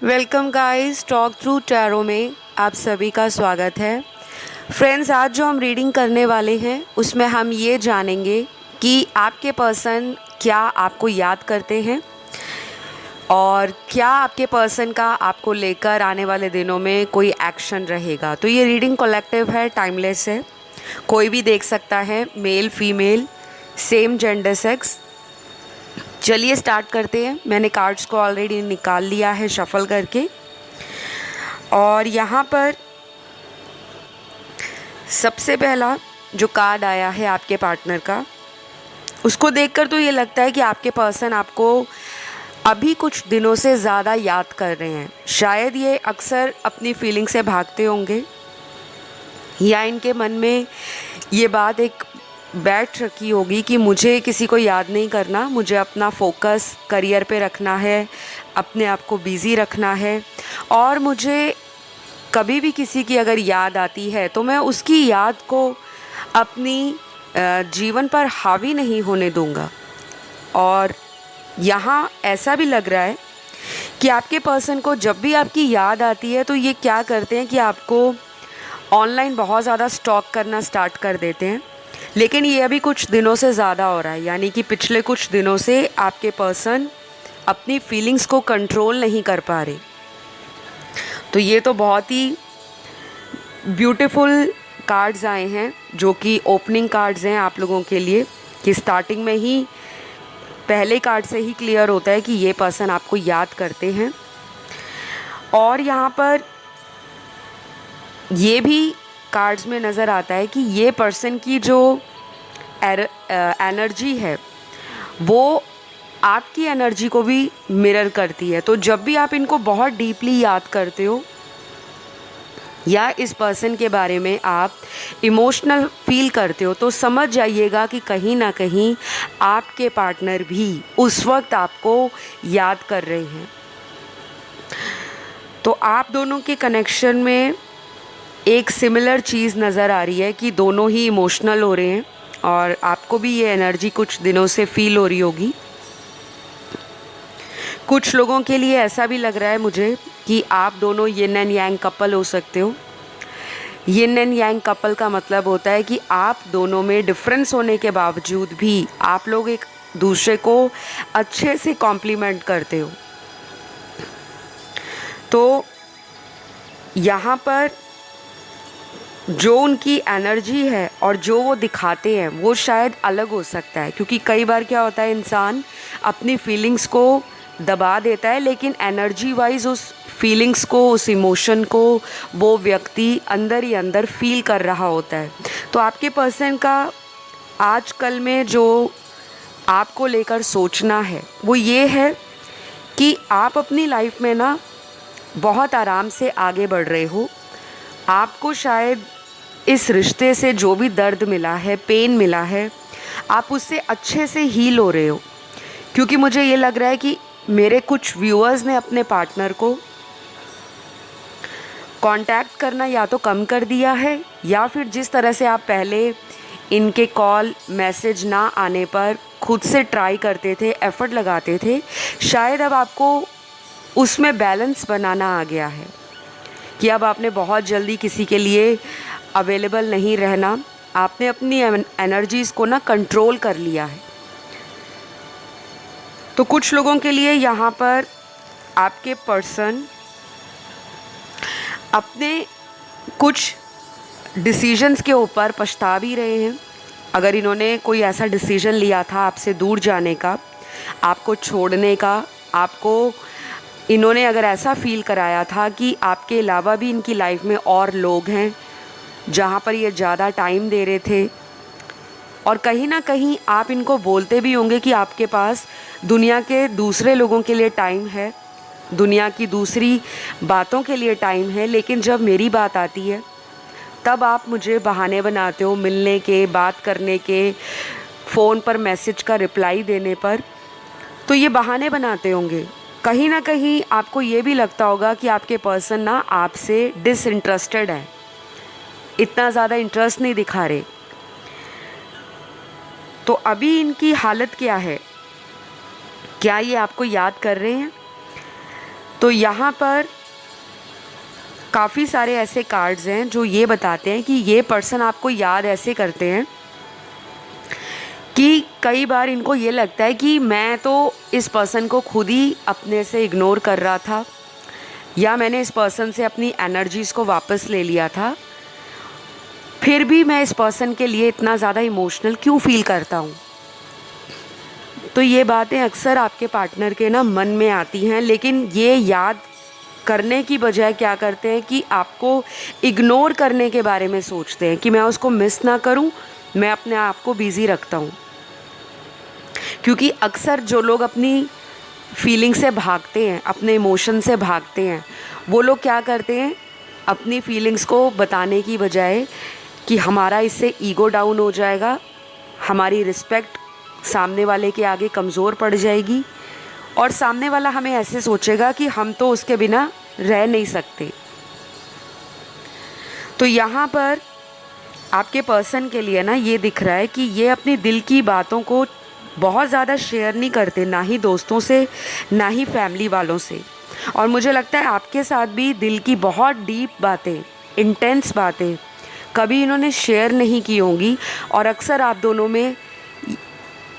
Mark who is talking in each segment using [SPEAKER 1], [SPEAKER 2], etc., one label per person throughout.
[SPEAKER 1] Welcome guys, talk through tarot में आप सभी का स्वागत है। फ्रेंड्स, आज जो हम रीडिंग करने वाले हैं उसमें हम ये जानेंगे कि आपके पर्सन क्या आपको याद करते हैं और क्या आपके पर्सन का आपको लेकर आने वाले दिनों में कोई एक्शन रहेगा। तो ये रीडिंग कलेक्टिव है, टाइमलेस है, कोई भी देख सकता है, male female, same gender sex. चलिए स्टार्ट करते हैं। मैंने कार्ड्स को ऑलरेडी निकाल लिया है शफल करके, और यहाँ पर सबसे पहला जो कार्ड आया है आपके पार्टनर का, उसको देखकर तो ये लगता है कि आपके पर्सन आपको अभी कुछ दिनों से ज़्यादा याद कर रहे हैं। शायद ये अक्सर अपनी फीलिंग से भागते होंगे, या इनके मन में ये बात एक बैठ रखी होगी कि मुझे किसी को याद नहीं करना, मुझे अपना फोकस करियर पे रखना है, अपने आप को बिज़ी रखना है, और मुझे कभी भी किसी की अगर याद आती है तो मैं उसकी याद को अपनी जीवन पर हावी नहीं होने दूंगा। और यहाँ ऐसा भी लग रहा है कि आपके पर्सन को जब भी आपकी याद आती है तो ये क्या करते हैं कि आपको ऑनलाइन बहुत ज़्यादा स्टॉक करना स्टार्ट कर देते हैं। लेकिन ये अभी कुछ दिनों से ज़्यादा हो रहा है, यानी कि पिछले कुछ दिनों से आपके पर्सन अपनी फीलिंग्स को कंट्रोल नहीं कर पा रहे। तो ये तो बहुत ही ब्यूटीफुल कार्ड्स आए हैं, जो कि ओपनिंग कार्ड्स हैं आप लोगों के लिए, कि स्टार्टिंग में ही पहले कार्ड से ही क्लियर होता है कि ये पर्सन आपको याद करते हैं। और यहाँ पर ये भी कार्ड्स में नज़र आता है कि ये पर्सन की जो एनर्जी है वो आपकी एनर्जी को भी मिरर करती है। तो जब भी आप इनको बहुत डीपली याद करते हो या इस पर्सन के बारे में आप इमोशनल फील करते हो, तो समझ जाइएगा कि कहीं ना कहीं आपके पार्टनर भी उस वक्त आपको याद कर रहे हैं। तो आप दोनों के कनेक्शन में एक सिमिलर चीज़ नज़र आ रही है कि दोनों ही इमोशनल हो रहे हैं, और आपको भी ये एनर्जी कुछ दिनों से फील हो रही होगी। कुछ लोगों के लिए ऐसा भी लग रहा है मुझे कि आप दोनों यिन एंड यांग कपल हो सकते हो। यिन एंड यांग कपल का मतलब होता है कि आप दोनों में डिफरेंस होने के बावजूद भी आप लोग एक दूसरे को अच्छे से कॉम्प्लीमेंट करते हो। तो यहाँ पर जो उनकी एनर्जी है और जो वो दिखाते हैं वो शायद अलग हो सकता है, क्योंकि कई बार क्या होता है, इंसान अपनी फीलिंग्स को दबा देता है, लेकिन एनर्जी वाइज उस फीलिंग्स को, उस इमोशन को वो व्यक्ति अंदर ही अंदर फील कर रहा होता है। तो आपके पर्सन का आजकल में जो आपको लेकर सोचना है वो ये है कि आप अपनी लाइफ में ना बहुत आराम से आगे बढ़ रहे हो। आपको शायद इस रिश्ते से जो भी दर्द मिला है, पेन मिला है, आप उससे अच्छे से हील हो रहे हो। क्योंकि मुझे ये लग रहा है कि मेरे कुछ व्यूअर्स ने अपने पार्टनर को कांटेक्ट करना या तो कम कर दिया है, या फिर जिस तरह से आप पहले इनके कॉल मैसेज ना आने पर खुद से ट्राई करते थे, एफ़र्ट लगाते थे, शायद अब आपको उसमें बैलेंस बनाना आ गया है कि अब आपने बहुत जल्दी किसी के लिए अवेलेबल नहीं रहना, आपने अपनी एनर्जीज़ को ना कंट्रोल कर लिया है। तो कुछ लोगों के लिए यहाँ पर आपके पर्सन अपने कुछ डिसीजंस के ऊपर पछता भी रहे हैं। अगर इन्होंने कोई ऐसा डिसीजन लिया था आपसे दूर जाने का, आपको छोड़ने का, आपको इन्होंने अगर ऐसा फील कराया था कि आपके अलावा भी इनकी लाइफ में और लोग हैं जहाँ पर ये ज़्यादा टाइम दे रहे थे, और कहीं ना कहीं आप इनको बोलते भी होंगे कि आपके पास दुनिया के दूसरे लोगों के लिए टाइम है, दुनिया की दूसरी बातों के लिए टाइम है, लेकिन जब मेरी बात आती है तब आप मुझे बहाने बनाते हो मिलने के, बात करने के, फ़ोन पर मैसेज का रिप्लाई देने पर। तो ये बहाने बनाते होंगे। कहीं ना कहीं आपको ये भी लगता होगा कि आपके पर्सन ना आपसे डिसइंटरेस्टेड है, इतना ज़्यादा इंटरेस्ट नहीं दिखा रहे। तो अभी इनकी हालत क्या है? क्या ये आपको याद कर रहे हैं? तो यहाँ पर काफ़ी सारे ऐसे कार्ड्स हैं जो ये बताते हैं कि ये पर्सन आपको याद ऐसे करते हैं कि कई बार इनको ये लगता है कि मैं तो इस पर्सन को खुद ही अपने से इग्नोर कर रहा था, या मैंने इस पर्सन से अपनी एनर्जीज़ को वापस ले लिया था, फिर भी मैं इस पर्सन के लिए इतना ज़्यादा इमोशनल क्यों फील करता हूँ। तो ये बातें अक्सर आपके पार्टनर के ना मन में आती हैं, लेकिन ये याद करने की बजाय क्या करते हैं कि आपको इग्नोर करने के बारे में सोचते हैं कि मैं उसको मिस ना करूं, मैं अपने आप को बिज़ी रखता हूं। क्योंकि अक्सर जो लोग अपनी फीलिंग से भागते हैं, अपने इमोशन से भागते हैं, वो लोग क्या करते हैं, अपनी फीलिंग्स को बताने की बजाय कि हमारा इससे ईगो डाउन हो जाएगा, हमारी रिस्पेक्ट सामने वाले के आगे कमज़ोर पड़ जाएगी और सामने वाला हमें ऐसे सोचेगा कि हम तो उसके बिना रह नहीं सकते। तो यहाँ पर आपके पर्सन के लिए ना ये दिख रहा है कि ये अपनी दिल की बातों को बहुत ज़्यादा शेयर नहीं करते, ना ही दोस्तों से, ना ही फैमिली वालों से। और मुझे लगता है आपके साथ भी दिल की बहुत डीप बातें, इंटेंस बातें कभी इन्होंने शेयर नहीं की होंगी, और अक्सर आप दोनों में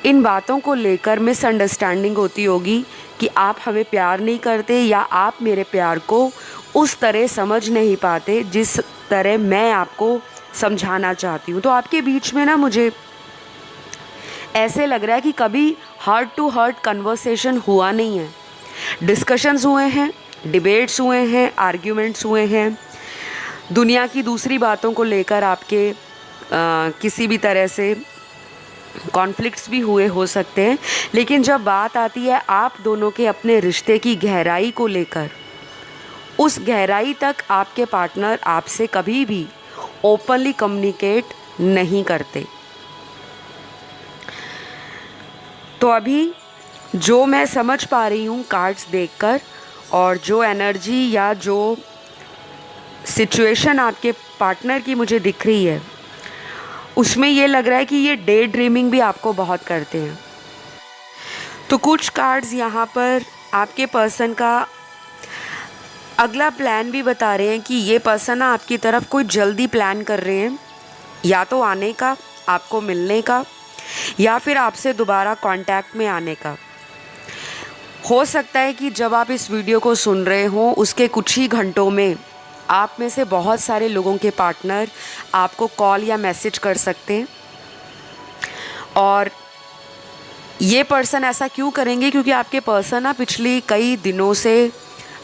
[SPEAKER 1] इन बातों को लेकर मिसअंडरस्टैंडिंग होती होगी कि आप हमें प्यार नहीं करते, या आप मेरे प्यार को उस तरह समझ नहीं पाते जिस तरह मैं आपको समझाना चाहती हूँ। तो आपके बीच में ना मुझे ऐसे लग रहा है कि कभी हार्ट टू हार्ट कन्वर्सेशन हुआ नहीं है, डिस्कशंस हुए हैं, डिबेट्स हुए हैं, आर्ग्यूमेंट्स हुए हैं, दुनिया की दूसरी बातों को लेकर आपके किसी भी तरह से कॉन्फ्लिक्ट्स भी हुए हो सकते हैं, लेकिन जब बात आती है आप दोनों के अपने रिश्ते की गहराई को लेकर, उस गहराई तक आपके पार्टनर आपसे कभी भी ओपनली कम्युनिकेट नहीं करते। तो अभी जो मैं समझ पा रही हूँ कार्ड्स देखकर, और जो एनर्जी या जो सिचुएशन आपके पार्टनर की मुझे दिख रही है, उसमें ये लग रहा है कि ये डे ड्रीमिंग भी आपको बहुत करते हैं। तो कुछ कार्ड्स यहाँ पर आपके पर्सन का अगला प्लान भी बता रहे हैं कि ये पर्सन आपकी तरफ कोई जल्दी प्लान कर रहे हैं, या तो आने का, आपको मिलने का, या फिर आपसे दोबारा कांटेक्ट में आने का। हो सकता है कि जब आप इस वीडियो को सुन रहे हो उसके कुछ ही घंटों में आप में से बहुत सारे लोगों के पार्टनर आपको कॉल या मैसेज कर सकते हैं। और ये पर्सन ऐसा क्यों करेंगे, क्योंकि आपके पर्सन ना पिछली कई दिनों से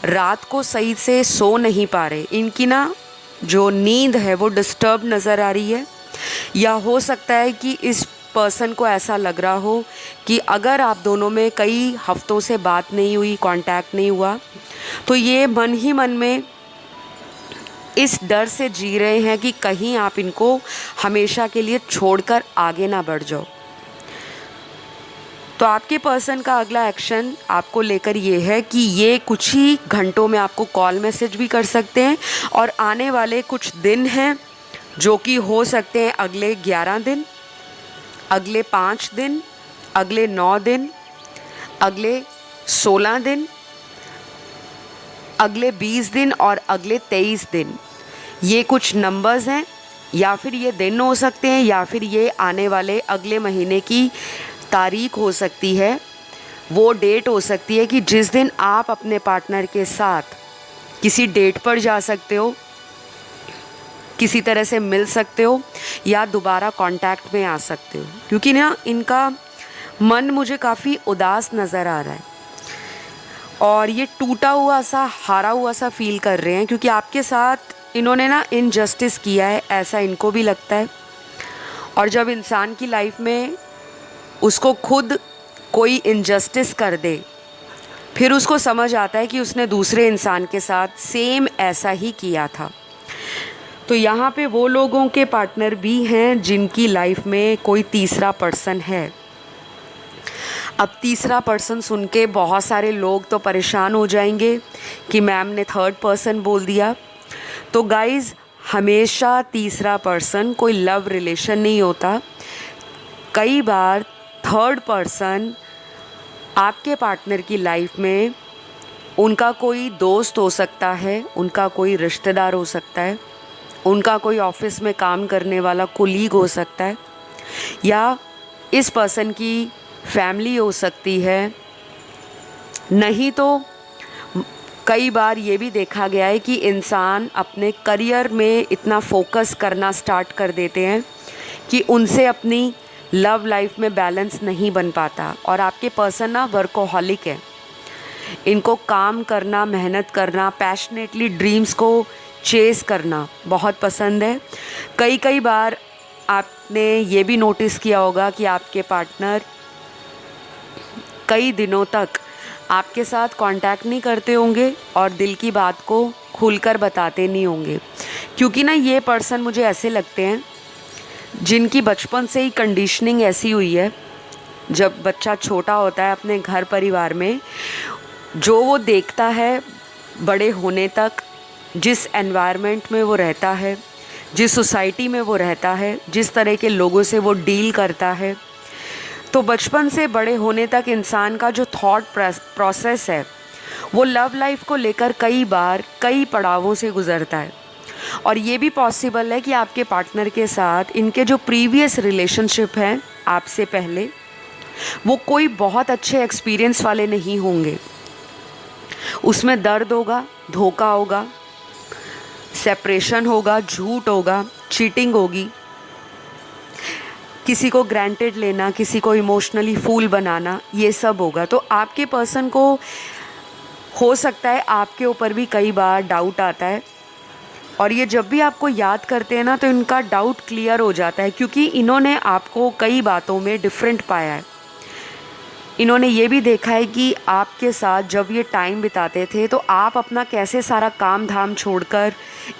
[SPEAKER 1] रात को सही से सो नहीं पा रहे, इनकी ना जो नींद है वो डिस्टर्ब नज़र आ रही है। या हो सकता है कि इस पर्सन को ऐसा लग रहा हो कि अगर आप दोनों में कई हफ्तों से बात नहीं हुई, कांटेक्ट नहीं हुआ, तो ये मन ही मन में इस डर से जी रहे हैं कि कहीं आप इनको हमेशा के लिए छोड़कर आगे ना बढ़ जाओ। तो आपके पर्सन का अगला एक्शन आपको लेकर ये है कि ये कुछ ही घंटों में आपको कॉल मैसेज भी कर सकते हैं, और आने वाले कुछ दिन हैं जो कि हो सकते हैं अगले 11 दिन, अगले 5 दिन, अगले 9 दिन, अगले 16 दिन, अगले 20 दिन और अगले 23 दिन। ये कुछ नंबर्स हैं, या फिर ये दिन हो सकते हैं, या फिर ये आने वाले अगले महीने की तारीख हो सकती है, वो डेट हो सकती है कि जिस दिन आप अपने पार्टनर के साथ किसी डेट पर जा सकते हो, किसी तरह से मिल सकते हो, या दोबारा कांटेक्ट में आ सकते हो। क्योंकि ना इनका मन मुझे काफ़ी उदास नज़र आ रहा है, और ये टूटा हुआ सा, हारा हुआ सा फील कर रहे हैं, क्योंकि आपके साथ इन्होंने ना इनजस्टिस किया है, ऐसा इनको भी लगता है। और जब इंसान की लाइफ में उसको खुद कोई इनजस्टिस कर दे, फिर उसको समझ आता है कि उसने दूसरे इंसान के साथ सेम ऐसा ही किया था। तो यहाँ पे वो लोगों के पार्टनर भी हैं जिनकी लाइफ में कोई तीसरा पर्सन है। अब तीसरा पर्सन सुन के बहुत सारे लोग तो परेशान हो जाएंगे कि मैम ने थर्ड पर्सन बोल दिया। तो गाइज़, हमेशा तीसरा पर्सन कोई लव रिलेशन नहीं होता। कई बार थर्ड पर्सन आपके पार्टनर की लाइफ में उनका कोई दोस्त हो सकता है, उनका कोई रिश्तेदार हो सकता है, उनका कोई ऑफिस में काम करने वाला कोलीग हो सकता है, या इस पर्सन की फैमिली हो सकती है। नहीं तो कई बार ये भी देखा गया है कि इंसान अपने करियर में इतना फोकस करना स्टार्ट कर देते हैं कि उनसे अपनी लव लाइफ में बैलेंस नहीं बन पाता। और आपके पर्सन ना वर्कोहॉलिक है, इनको काम करना, मेहनत करना, पैशनेटली ड्रीम्स को चेस करना बहुत पसंद है। कई बार आपने ये भी नोटिस किया होगा कि आपके पार्टनर कई दिनों तक आपके साथ कांटेक्ट नहीं करते होंगे और दिल की बात को खुलकर बताते नहीं होंगे, क्योंकि ना ये पर्सन मुझे ऐसे लगते हैं जिनकी बचपन से ही कंडीशनिंग ऐसी हुई है। जब बच्चा छोटा होता है अपने घर परिवार में, जो वो देखता है बड़े होने तक, जिस एनवायरनमेंट में वो रहता है, जिस सोसाइटी में वो रहता है, जिस तरह के लोगों से वो डील करता है, तो बचपन से बड़े होने तक इंसान का जो थॉट प्रोसेस है वो लव लाइफ को लेकर कई बार कई पड़ावों से गुज़रता है। और ये भी पॉसिबल है कि आपके पार्टनर के साथ इनके जो प्रीवियस रिलेशनशिप हैं आपसे पहले, वो कोई बहुत अच्छे एक्सपीरियंस वाले नहीं होंगे। उसमें दर्द होगा, धोखा होगा, सेपरेशन होगा, झूठ होगा, चीटिंग होगी, किसी को ग्रांटेड लेना, किसी को इमोशनली फूल बनाना, ये सब होगा। तो आपके पर्सन को हो सकता है आपके ऊपर भी कई बार डाउट आता है, और ये जब भी आपको याद करते हैं ना तो इनका डाउट क्लियर हो जाता है, क्योंकि इन्होंने आपको कई बातों में डिफरेंट पाया है। इन्होंने ये भी देखा है कि आपके साथ जब ये टाइम बिताते थे तो आप अपना कैसे सारा काम धाम छोड़कर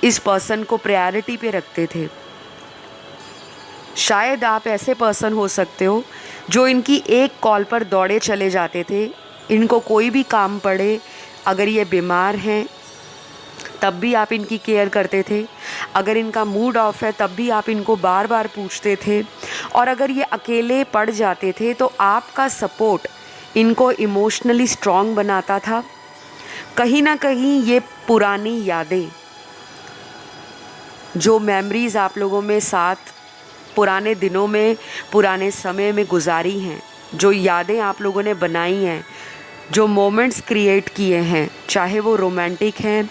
[SPEAKER 1] इस पर्सन को प्रायोरिटी पे रखते थे। शायद आप ऐसे पर्सन हो सकते हो जो इनकी एक कॉल पर दौड़े चले जाते थे। इनको कोई भी काम पड़े, अगर ये बीमार हैं तब भी आप इनकी केयर करते थे, अगर इनका मूड ऑफ है तब भी आप इनको बार बार पूछते थे, और अगर ये अकेले पड़ जाते थे तो आपका सपोर्ट इनको इमोशनली स्ट्रॉन्ग बनाता था। कहीं ना कहीं ये पुरानी यादें, जो मेमोरीज़ आप लोगों में साथ पुराने दिनों में, पुराने समय में गुजारी हैं, जो यादें आप लोगों ने बनाई हैं, जो मोमेंट्स क्रिएट किए हैं, चाहे वो रोमांटिक हैं,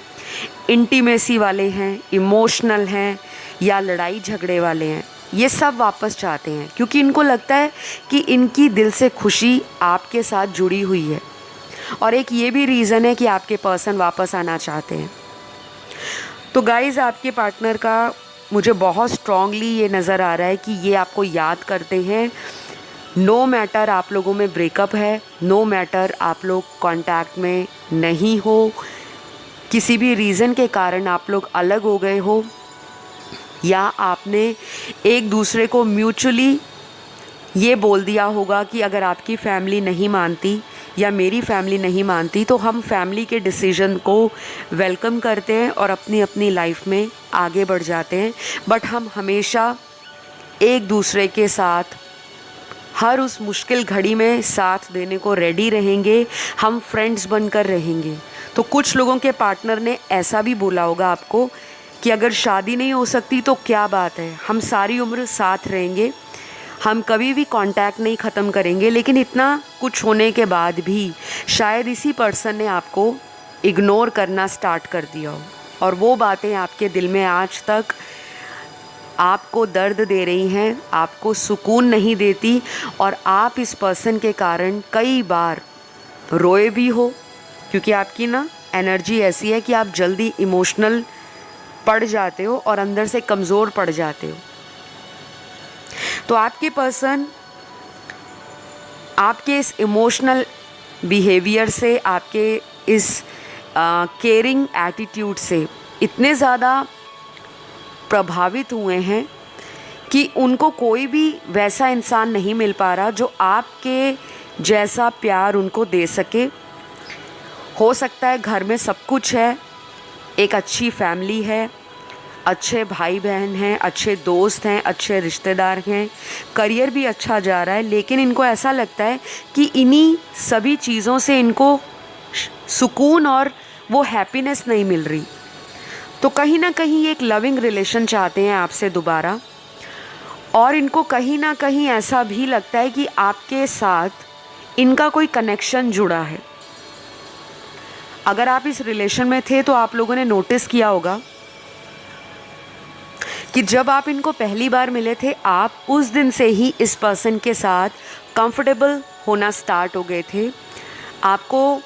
[SPEAKER 1] इंटीमेसी वाले हैं, इमोशनल हैं, या लड़ाई झगड़े वाले हैं, ये सब वापस चाहते हैं, क्योंकि इनको लगता है कि इनकी दिल से खुशी आपके साथ जुड़ी हुई है। और एक ये भी रीज़न है कि आपके पर्सन वापस आना चाहते हैं। तो गाइज़, आपके पार्टनर का मुझे बहुत स्ट्रॉन्गली ये नज़र आ रहा है कि ये आपको याद करते हैं। नो मैटर आप लोगों में ब्रेकअप है, नो मैटर आप लोग कांटेक्ट में नहीं हो, किसी भी रीज़न के कारण आप लोग अलग हो गए हो, या आपने एक दूसरे को म्यूचुअली ये बोल दिया होगा कि अगर आपकी फैमिली नहीं मानती या मेरी फैमिली नहीं मानती तो हम फैमिली के डिसीजन को वेलकम करते हैं और अपनी अपनी लाइफ में आगे बढ़ जाते हैं। बट हम हमेशा एक दूसरे के साथ हर उस मुश्किल घड़ी में साथ देने को रेडी रहेंगे, हम फ्रेंड्स बनकर रहेंगे। तो कुछ लोगों के पार्टनर ने ऐसा भी बोला होगा आपको कि अगर शादी नहीं हो सकती तो क्या बात है, हम सारी उम्र साथ रहेंगे, हम कभी भी कांटेक्ट नहीं ख़त्म करेंगे। लेकिन इतना कुछ होने के बाद भी शायद इसी पर्सन ने आपको इग्नोर करना स्टार्ट कर दिया हो, और वो बातें आपके दिल में आज तक आपको दर्द दे रही हैं, आपको सुकून नहीं देती, और आप इस पर्सन के कारण कई बार रोए भी हो, क्योंकि आपकी ना एनर्जी ऐसी है कि आप जल्दी इमोशनल पड़ जाते हो और अंदर से कमज़ोर पड़ जाते हो। तो आपके पर्सन आपके इस इमोशनल बिहेवियर से, आपके इस केयरिंग एटीट्यूड से इतने ज़्यादा प्रभावित हुए हैं कि उनको कोई भी वैसा इंसान नहीं मिल पा रहा जो आपके जैसा प्यार उनको दे सके। हो सकता है घर में सब कुछ है, एक अच्छी फैमिली है, अच्छे भाई बहन हैं, अच्छे दोस्त हैं, अच्छे रिश्तेदार हैं, करियर भी अच्छा जा रहा है, लेकिन इनको ऐसा लगता है कि इन्हीं सभी चीज़ों से इनको सुकून और वो हैप्पीनेस नहीं मिल रही। तो कहीं ना कहीं एक लविंग रिलेशन चाहते हैं आपसे दोबारा, और इनको कहीं ना कहीं ऐसा भी लगता है कि आपके साथ इनका कोई कनेक्शन जुड़ा है। अगर आप इस रिलेशन में थे तो आप लोगों ने नोटिस किया होगा कि जब आप इनको पहली बार मिले थे, आप उस दिन से ही इस पर्सन के साथ कंफर्टेबल होना स्टार्ट हो गए थे। आपको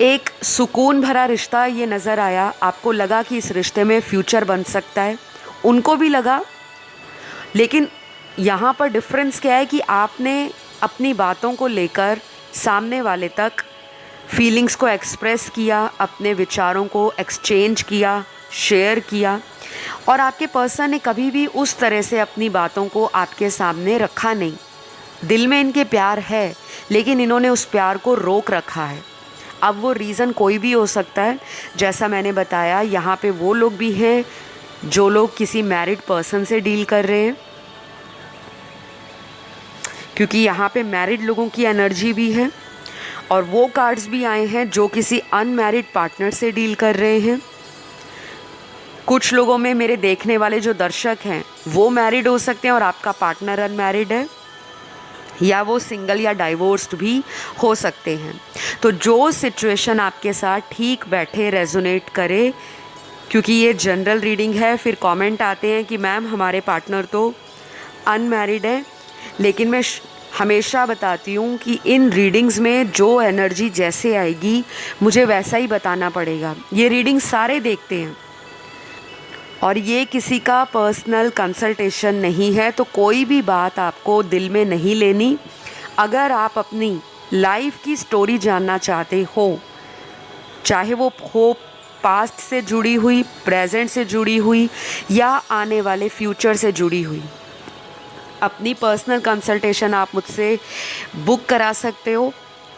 [SPEAKER 1] एक सुकून भरा रिश्ता ये नज़र आया, आपको लगा कि इस रिश्ते में फ्यूचर बन सकता है, उनको भी लगा। लेकिन यहाँ पर डिफरेंस क्या है कि आपने अपनी बातों को लेकर सामने वाले तक फीलिंग्स को एक्सप्रेस किया, अपने विचारों को एक्सचेंज किया, शेयर किया, और आपके पर्सन ने कभी भी उस तरह से अपनी बातों को आपके सामने रखा नहीं। दिल में इनके प्यार है, लेकिन इन्होंने उस प्यार को रोक रखा है। अब वो रीज़न कोई भी हो सकता है। जैसा मैंने बताया, यहाँ पे वो लोग भी हैं जो लोग किसी मैरिड पर्सन से डील कर रहे हैं, क्योंकि यहाँ पे मैरिड लोगों की एनर्जी भी है, और वो कार्ड्स भी आए हैं जो किसी अनमैरिड पार्टनर से डील कर रहे हैं। कुछ लोगों में मेरे देखने वाले जो दर्शक हैं वो मैरिड हो सकते हैं और आपका पार्टनर अनमैरिड है, या वो सिंगल या डाइवोर्स्ड भी हो सकते हैं। तो जो सिचुएशन आपके साथ ठीक बैठे, रेजोनेट करे, क्योंकि ये जनरल रीडिंग है। फिर कमेंट आते हैं कि मैम हमारे पार्टनर तो अनमैरिड है, लेकिन मैं हमेशा बताती हूँ कि इन रीडिंग्स में जो एनर्जी जैसे आएगी मुझे वैसा ही बताना पड़ेगा। ये रीडिंग सारे देखते हैं और ये किसी का पर्सनल कंसल्टेशन नहीं है, तो कोई भी बात आपको दिल में नहीं लेनी। अगर आप अपनी लाइफ की स्टोरी जानना चाहते हो, चाहे वो हो पास्ट से जुड़ी हुई, प्रेजेंट से जुड़ी हुई, या आने वाले फ्यूचर से जुड़ी हुई, अपनी पर्सनल कंसल्टेशन आप मुझसे बुक करा सकते हो।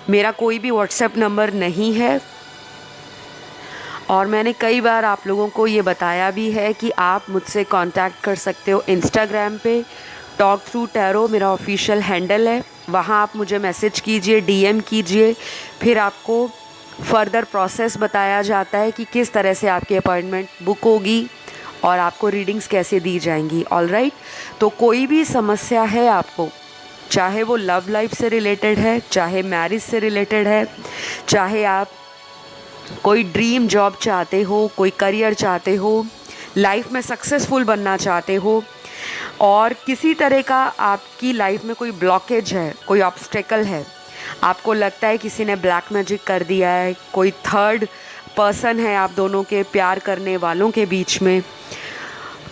[SPEAKER 1] मेरा कोई भी व्हाट्सएप नंबर नहीं है, और मैंने कई बार आप लोगों को ये बताया भी है कि आप मुझसे कांटेक्ट कर सकते हो इंस्टाग्राम पे। टॉक थ्रू टैरो मेरा ऑफिशियल हैंडल है, वहाँ आप मुझे मैसेज कीजिए, डीएम कीजिए, फिर आपको फर्दर प्रोसेस बताया जाता है कि किस तरह से आपकी अपॉइंटमेंट बुक होगी और आपको रीडिंग्स कैसे दी जाएंगी। ऑलराइट, तो कोई भी समस्या है आपको, चाहे वो लव लाइफ से रिलेटेड है, चाहे मैरिज से रिलेटेड है, चाहे आप कोई ड्रीम जॉब चाहते हो, कोई करियर चाहते हो, लाइफ में सक्सेसफुल बनना चाहते हो, और किसी तरह का आपकी लाइफ में कोई ब्लॉकेज है, कोई ऑब्स्टेकल है, आपको लगता है किसी ने ब्लैक मैजिक कर दिया है, कोई थर्ड पर्सन है आप दोनों के प्यार करने वालों के बीच में,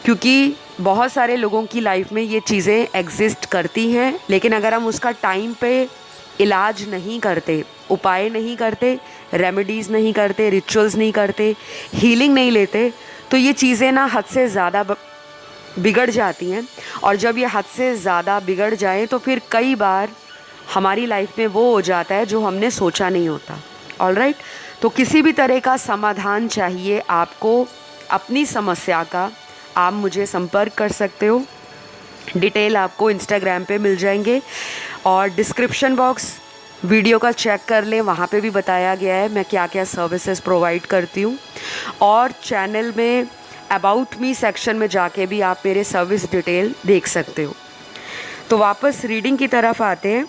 [SPEAKER 1] क्योंकि बहुत सारे लोगों की लाइफ में ये चीज़ें एग्जिस्ट करती हैं, लेकिन अगर हम उसका टाइम पे इलाज नहीं करते, उपाय नहीं करते, रेमेडीज़ नहीं करते, रिचुअल्स नहीं करते, हीलिंग नहीं लेते, तो ये चीज़ें ना हद से ज़्यादा बिगड़ जाती हैं। और जब ये हद से ज़्यादा बिगड़ जाए तो फिर कई बार हमारी लाइफ में वो हो जाता है जो हमने सोचा नहीं होता। ऑलराइट, तो किसी भी तरह का समाधान चाहिए आपको अपनी समस्या का, आप मुझे संपर्क कर सकते हो। डिटेल आपको इंस्टाग्राम पे मिल जाएंगे, और डिस्क्रिप्शन बॉक्स वीडियो का चेक कर लें, वहाँ पे भी बताया गया है मैं क्या क्या सर्विसेज प्रोवाइड करती हूँ। और चैनल में अबाउट मी सेक्शन में जाके भी आप मेरे सर्विस डिटेल देख सकते हो। तो वापस रीडिंग की तरफ आते हैं।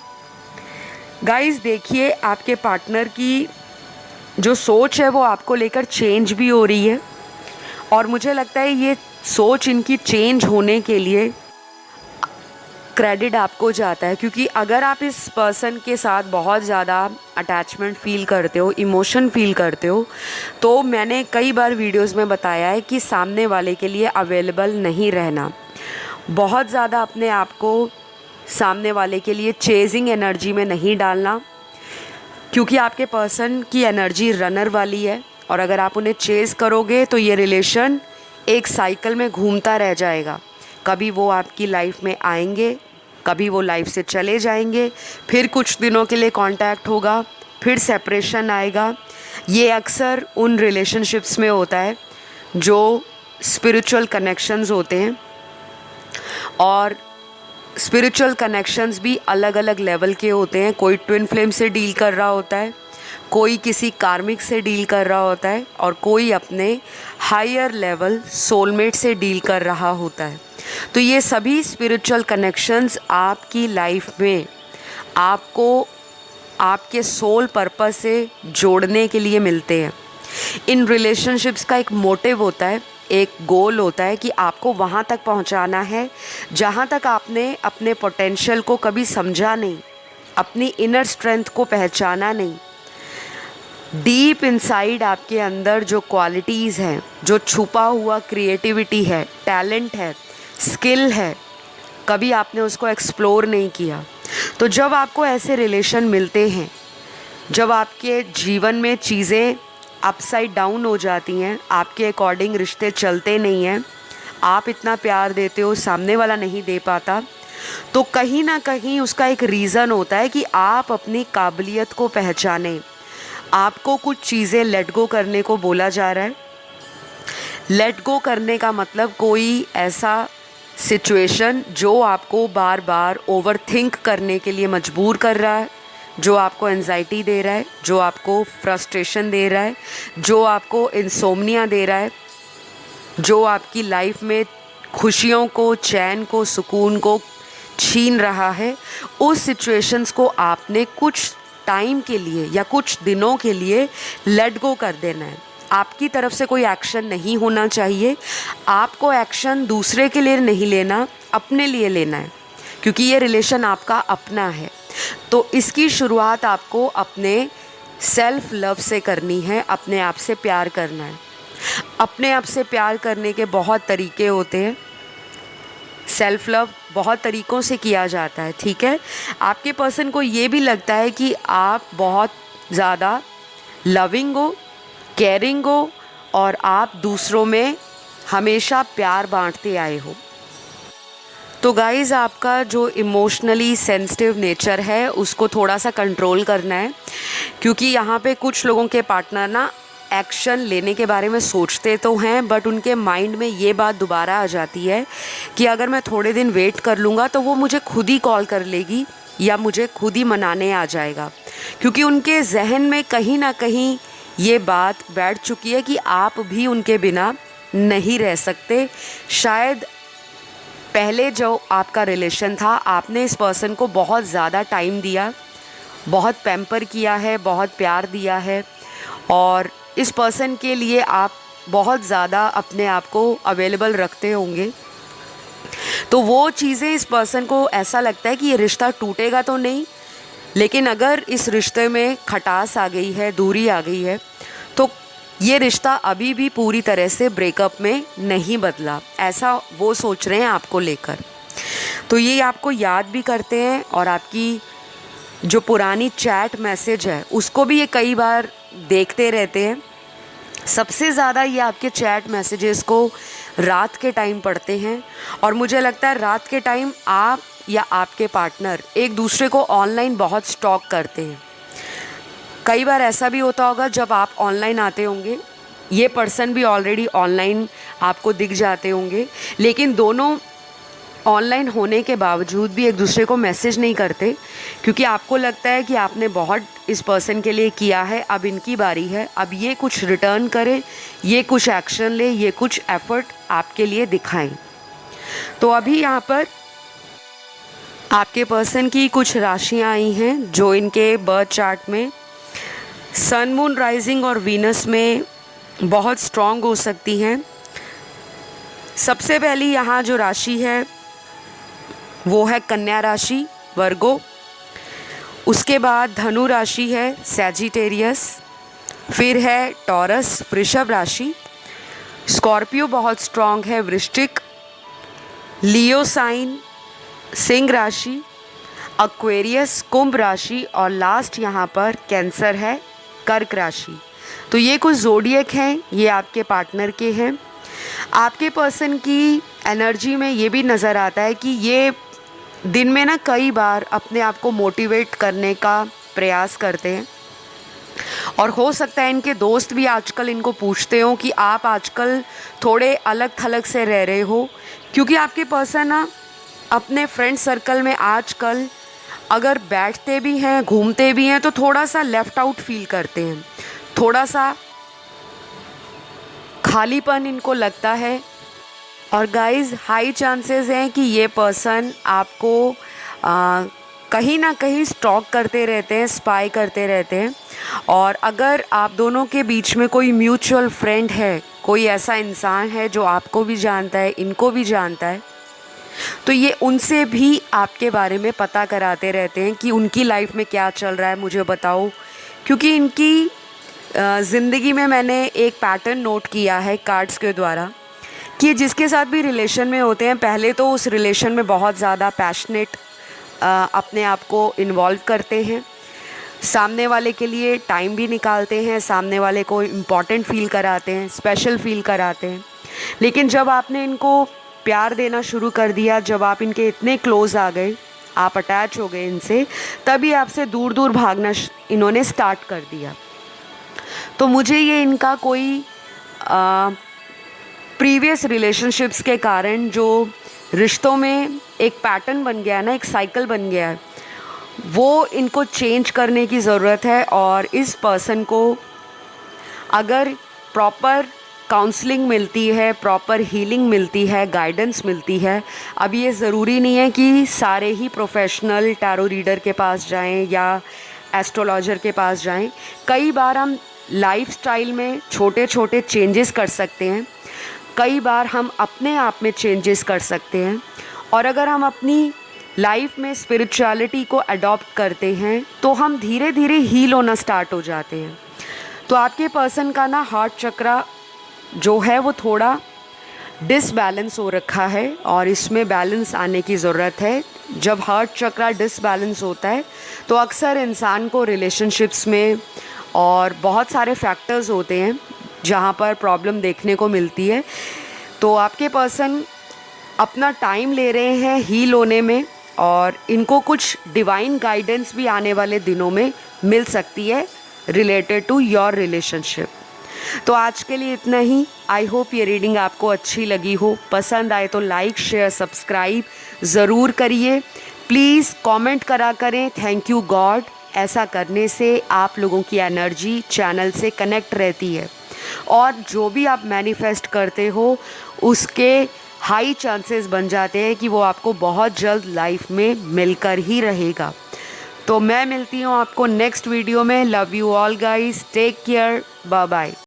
[SPEAKER 1] गाइस, देखिए आपके पार्टनर की जो सोच है वो आपको लेकर चेंज भी हो रही है, और मुझे लगता है ये सोच इनकी चेंज होने के लिए क्रेडिट आपको जाता है, क्योंकि अगर आप इस पर्सन के साथ बहुत ज़्यादा अटैचमेंट फील करते हो, इमोशन फील करते हो, तो मैंने कई बार वीडियोस में बताया है कि सामने वाले के लिए अवेलेबल नहीं रहना, बहुत ज़्यादा अपने आप को सामने वाले के लिए चेजिंग एनर्जी में नहीं डालना, क्योंकि आपके पर्सन की एनर्जी रनर वाली है, और अगर आप उन्हें चेज़ करोगे तो ये रिलेशन एक साइकिल में घूमता रह जाएगा। कभी वो आपकी लाइफ में आएंगे, कभी वो लाइफ से चले जाएंगे, फिर कुछ दिनों के लिए कांटेक्ट होगा, फिर सेपरेशन आएगा। ये अक्सर उन रिलेशनशिप्स में होता है जो स्पिरिचुअल कनेक्शंस होते हैं, और स्पिरिचुअल कनेक्शंस भी अलग अलग लेवल के होते हैं। कोई ट्विन फ्लेम से डील कर रहा होता है, कोई किसी कार्मिक से डील कर रहा होता है और कोई अपने हायर लेवल सोलमेट से डील कर रहा होता है। तो ये सभी स्पिरिचुअल कनेक्शंस आपकी लाइफ में आपको आपके सोल पर्पस से जोड़ने के लिए मिलते हैं। इन रिलेशनशिप्स का एक मोटिव होता है, एक गोल होता है कि आपको वहाँ तक पहुँचाना है जहाँ तक आपने अपने पोटेंशियल को कभी समझा नहीं, अपनी इनर स्ट्रेंथ को पहचाना नहीं। डीप इनसाइड आपके अंदर जो क्वालिटीज़ हैं, जो छुपा हुआ क्रिएटिविटी है, टैलेंट है, स्किल है, कभी आपने उसको एक्सप्लोर नहीं किया। तो जब आपको ऐसे रिलेशन मिलते हैं, जब आपके जीवन में चीज़ें अपसाइड डाउन हो जाती हैं, आपके अकॉर्डिंग रिश्ते चलते नहीं हैं, आप इतना प्यार देते हो, सामने वाला नहीं दे पाता, तो कहीं ना कहीं उसका एक रीज़न होता है कि आप अपनी काबिलियत को पहचानें। आपको कुछ चीज़ें लेट गो करने को बोला जा रहा है। लेट गो करने का मतलब कोई ऐसा सिचुएशन जो आपको बार बार ओवर थिंक करने के लिए मजबूर कर रहा है, जो आपको एंजाइटी दे रहा है, जो आपको फ्रस्ट्रेशन दे रहा है, जो आपको इंसोम्निया दे रहा है, जो आपकी लाइफ में खुशियों को, चैन को, सुकून को छीन रहा है। उस सिचुएशंस को आपने कुछ टाइम के लिए या कुछ दिनों के लिए लेट गो कर देना है। आपकी तरफ से कोई एक्शन नहीं होना चाहिए। आपको एक्शन दूसरे के लिए नहीं लेना, अपने लिए लेना है, क्योंकि ये रिलेशन आपका अपना है। तो इसकी शुरुआत आपको अपने सेल्फ लव से करनी है, अपने आप से प्यार करना है। अपने आप से प्यार करने के बहुत तरीके होते हैं। सेल्फ लव बहुत तरीक़ों से किया जाता है, ठीक है। आपके पर्सन को ये भी लगता है कि आप बहुत ज़्यादा लविंग हो, केयरिंग हो और आप दूसरों में हमेशा प्यार बांटते आए हो। तो गाइज़, आपका जो इमोशनली सेंसिटिव नेचर है उसको थोड़ा सा कंट्रोल करना है, क्योंकि यहाँ पे कुछ लोगों के पार्टनर ना एक्शन लेने के बारे में सोचते तो हैं, बट उनके माइंड में ये बात दोबारा आ जाती है कि अगर मैं थोड़े दिन वेट कर लूँगा तो वो मुझे खुद ही कॉल कर लेगी या मुझे खुद ही मनाने आ जाएगा, क्योंकि उनके जहन में कहीं ना कहीं ये बात बैठ चुकी है कि आप भी उनके बिना नहीं रह सकते। शायद पहले जो आपका रिलेशन था, आपने इस पर्सन को बहुत ज़्यादा टाइम दिया, बहुत पैम्पर किया है, बहुत प्यार दिया है और इस पर्सन के लिए आप बहुत ज़्यादा अपने आप को अवेलेबल रखते होंगे। तो वो चीज़ें इस पर्सन को ऐसा लगता है कि ये रिश्ता टूटेगा तो नहीं, लेकिन अगर इस रिश्ते में खटास आ गई है, दूरी आ गई है, तो ये रिश्ता अभी भी पूरी तरह से ब्रेकअप में नहीं बदला, ऐसा वो सोच रहे हैं आपको लेकर। तो ये आपको याद भी करते हैं और आपकी जो पुरानी चैट मैसेज है उसको भी ये कई बार देखते रहते हैं। सबसे ज़्यादा ये आपके चैट मैसेजेस को रात के टाइम पढ़ते हैं और मुझे लगता है रात के टाइम आप या आपके पार्टनर एक दूसरे को ऑनलाइन बहुत स्टॉक करते हैं। कई बार ऐसा भी होता होगा जब आप ऑनलाइन आते होंगे, ये पर्सन भी ऑलरेडी ऑनलाइन आपको दिख जाते होंगे, लेकिन दोनों ऑनलाइन होने के बावजूद भी एक दूसरे को मैसेज नहीं करते, क्योंकि आपको लगता है कि आपने बहुत इस पर्सन के लिए किया है, अब इनकी बारी है, अब ये कुछ रिटर्न करे, ये कुछ एक्शन ले, ये कुछ एफर्ट आपके लिए दिखाएं। तो अभी यहाँ पर आपके पर्सन की कुछ राशियाँ आई हैं जो इनके बर्थ चार्ट में सन, मून, राइजिंग और वीनस में बहुत स्ट्रॉन्ग हो सकती हैं। सबसे पहली यहाँ जो राशि है वो है कन्या राशि, वर्गो। उसके बाद धनु राशि है, सैजिटेरियस। फिर है टॉरस, वृषभ राशि। स्कॉर्पियो बहुत स्ट्रॉन्ग है, वृश्चिक। लियो साइन, सिंह राशि। एक्वेरियस, कुंभ राशि। और लास्ट यहाँ पर कैंसर है, कर्क राशि। तो ये कुछ ज़ोडिएक हैं, ये आपके पार्टनर के हैं। आपके पर्सन की एनर्जी में ये भी नज़र आता है कि ये दिन में ना कई बार अपने आप को मोटिवेट करने का प्रयास करते हैं और हो सकता है इनके दोस्त भी आजकल इनको पूछते हो कि आप आजकल थोड़े अलग थलग से रह रहे हो, क्योंकि आपके पर्सन ना अपने फ्रेंड सर्कल में आजकल अगर बैठते भी हैं, घूमते भी हैं, तो थोड़ा सा लेफ़्ट आउट फील करते हैं, थोड़ा सा खालीपन इनको लगता है। और गाइस हाई चांसेस हैं कि ये पर्सन आपको कहीं ना कहीं स्टॉक करते रहते हैं, स्पाई करते रहते हैं। और अगर आप दोनों के बीच में कोई म्यूचुअल फ्रेंड है, कोई ऐसा इंसान है जो आपको भी जानता है, इनको भी जानता है, तो ये उनसे भी आपके बारे में पता कराते रहते हैं कि उनकी लाइफ में क्या चल रहा है, मुझे बताओ। क्योंकि इनकी ज़िंदगी में मैंने एक पैटर्न नोट किया है कार्ड्स के द्वारा कि जिसके साथ भी रिलेशन में होते हैं, पहले तो उस रिलेशन में बहुत ज़्यादा पैशनेट अपने आप को इन्वॉल्व करते हैं, सामने वाले के लिए टाइम भी निकालते हैं, सामने वाले को इम्पॉर्टेंट फील कराते हैं, स्पेशल फील कराते हैं। लेकिन जब आपने इनको प्यार देना शुरू कर दिया, जब आप इनके इतने क्लोज़ आ गए, आप अटैच हो गए इनसे, तभी आपसे दूर दूर भागना इन्होंने स्टार्ट कर दिया। तो मुझे ये इनका कोई प्रीवियस रिलेशनशिप्स के कारण जो रिश्तों में एक पैटर्न बन गया ना, एक साइकिल बन गया है, वो इनको चेंज करने की ज़रूरत है। और इस पर्सन को अगर प्रॉपर काउंसलिंग मिलती है, प्रॉपर हीलिंग मिलती है, गाइडेंस मिलती है, अब ये ज़रूरी नहीं है कि सारे ही प्रोफेशनल टैरो रीडर के पास जाएं या एस्ट्रोलॉजर के पास जाएं। कई बार हम लाइफस्टाइल में छोटे छोटे चेंजेस कर सकते हैं, कई बार हम अपने आप में चेंजेस कर सकते हैं। और अगर हम अपनी लाइफ में स्पिरिचुअलिटी को अडॉप्ट करते हैं तो हम धीरे धीरे हील होना स्टार्ट हो जाते हैं। तो आपके पर्सन का ना हार्ट चक्रा जो है वो थोड़ा डिसबैलेंस हो रखा है और इसमें बैलेंस आने की ज़रूरत है। जब हार्ट चक्रा डिसबैलेंस होता है तो अक्सर इंसान को रिलेशनशिप्स में और बहुत सारे फैक्टर्स होते हैं जहाँ पर प्रॉब्लम देखने को मिलती है। तो आपके पर्सन अपना टाइम ले रहे हैं हील होने में और इनको कुछ डिवाइन गाइडेंस भी आने वाले दिनों में मिल सकती है रिलेटेड टू योर रिलेशनशिप। तो आज के लिए इतना ही। आई होप ये रीडिंग आपको अच्छी लगी हो। पसंद आए तो लाइक शेयर सब्सक्राइब ज़रूर करिए। प्लीज़ कमेंट करा करें थैंक यू गॉड। ऐसा करने से आप लोगों की एनर्जी चैनल से कनेक्ट रहती है और जो भी आप मैनिफेस्ट करते हो उसके हाई चांसेस बन जाते हैं कि वो आपको बहुत जल्द लाइफ में मिलकर ही रहेगा। तो मैं मिलती हूँ आपको नेक्स्ट वीडियो में। Love you all guys, take care, bye bye.